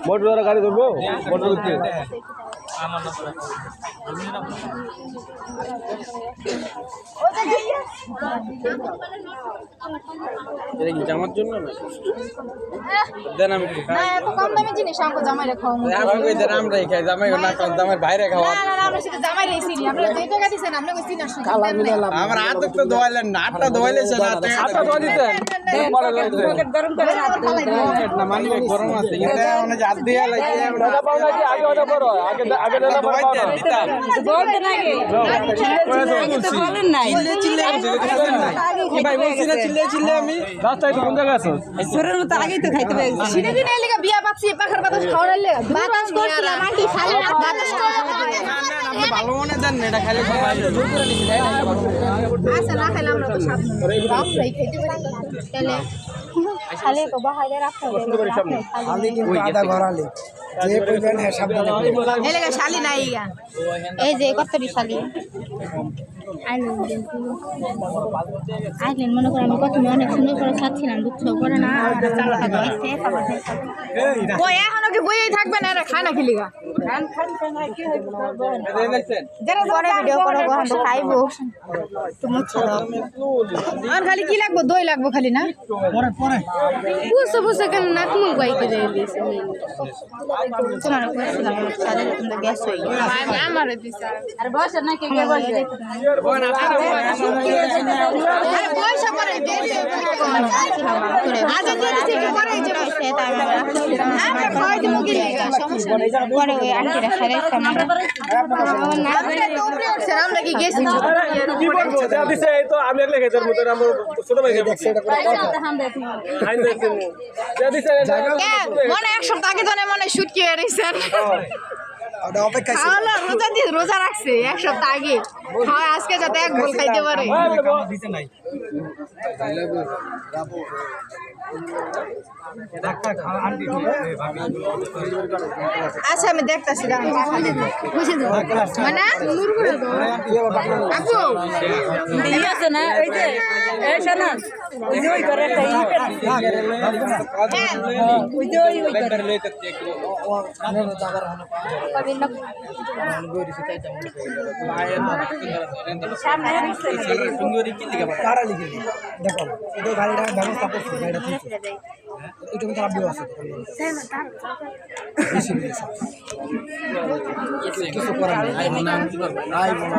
motor দ্বারা গাড়ি ধরবো মোটর করতে এটা কি জামার জন্য না দেন আমি না এত কম দামি জিনিস আমাকে জামাই রাখাও আমি কই দেন আমরাই খাই জামাই না খান জামাই বাইরে খাওয়া না না আমরা শুধু জামাই রেসি নি আমরা যেই টাকা দিছেন আমরা কইছি না শুধু কালা মিলালাম আমার হাত তো ধোয়াইলেন না হাতটা ধোয়াইলেছে না হাতটা ধোয়া দিতেন পকেট গরম করে না মানি গরম আছে এটা মানে হাত দিয়া লাগে দাদা পাও নাকি আগে ওটা বড় আগে আগে দাদা বড় বলতে নাকি তো বলেন নাই চিল্লে কি ভাই বলছি না চিল্লে আমি রাস্তায় তো কোন জায়গা আছো সুরের মতো আগেই তো খাইতে পারি সিনে দিনে লাগা বিয়া বাচ্চি পাখার বাতাস খাওয়ার লাগা বাতাস করছিলাম আন্টি শালে বাতাস করলাম আপনি ভালো মনে দেন না এটা খালি জোর করে নিছি আচ্ছা না খাইলাম আমরা তো সাত রাস্তায় খাইতে পারি তাহলে খালি তো বাহারে রাখতে হবে খালি কিন্তু আধা ঘরালে যে কইবেন হ্যাঁ সাবধানে এই লাগা শালি নাই গা এই যে কতটি শালি আইলেন মনে করে আমি প্রথমে অনেক সুন্দর করে খাচ্ছিলাম দুঃখ করে না ওই এখনো কি বইয়েই থাকবে না খায় না খেলিগা যারা পরে ভিডিও করো গো আমরা খাইবো তুমি ছাড়ো আর খালি কি লাগবে দই লাগবে খালি না পরে পরে বুঝতে বুঝতে কেন না তুমি গাই করে দিয়েছে তোমার কইছিলাম সাথে তুমি গ্যাস হয়ে গেছে আমারও দিছে আর বয়স না কে কে বলছে আরে বয়স পরে দিয়েছে আজ দিয়েছে কি করে যে সেটা আমরা খাই দিমু কি সমস্যা নেই পরে ওই আন্টিরা খাইছে আমরা না আমরা কি গেছি কি বলছো যা দিছে এই তো আমি একলা খাইতার মত আমরা ছোট ভাই খাইছে এটা করে কথা আইন দেখছেন যা দিছে মনে এক সপ্তাহ আগে তো মনে শুট কি হইছেন ওটা অপেক্ষা ছিল খাওয়ালো রোজা দিয়ে রোজা রাখছে এক সপ্তাহ আগে হয় আজকে যাতে এক গোল খাইতে পারে দিতে নাই আচ্ছা আমি দেখতাছি বুঝে দেবো মানে নূর করে দাও আপু এই আছে না ওই যে এই শোনা ওই যে ওই করে একটা ই করে ওই যে ওই করে লইতে সামনে সুন্দরী কি লিখা তারা লিখে দেখো এটা গাড়িটা ব্যবস্থা করছে গাড়িটা ঠিক এটা কিন্তু আপনিও আছে বেশি বেশি কিছু করার নেই আই মনে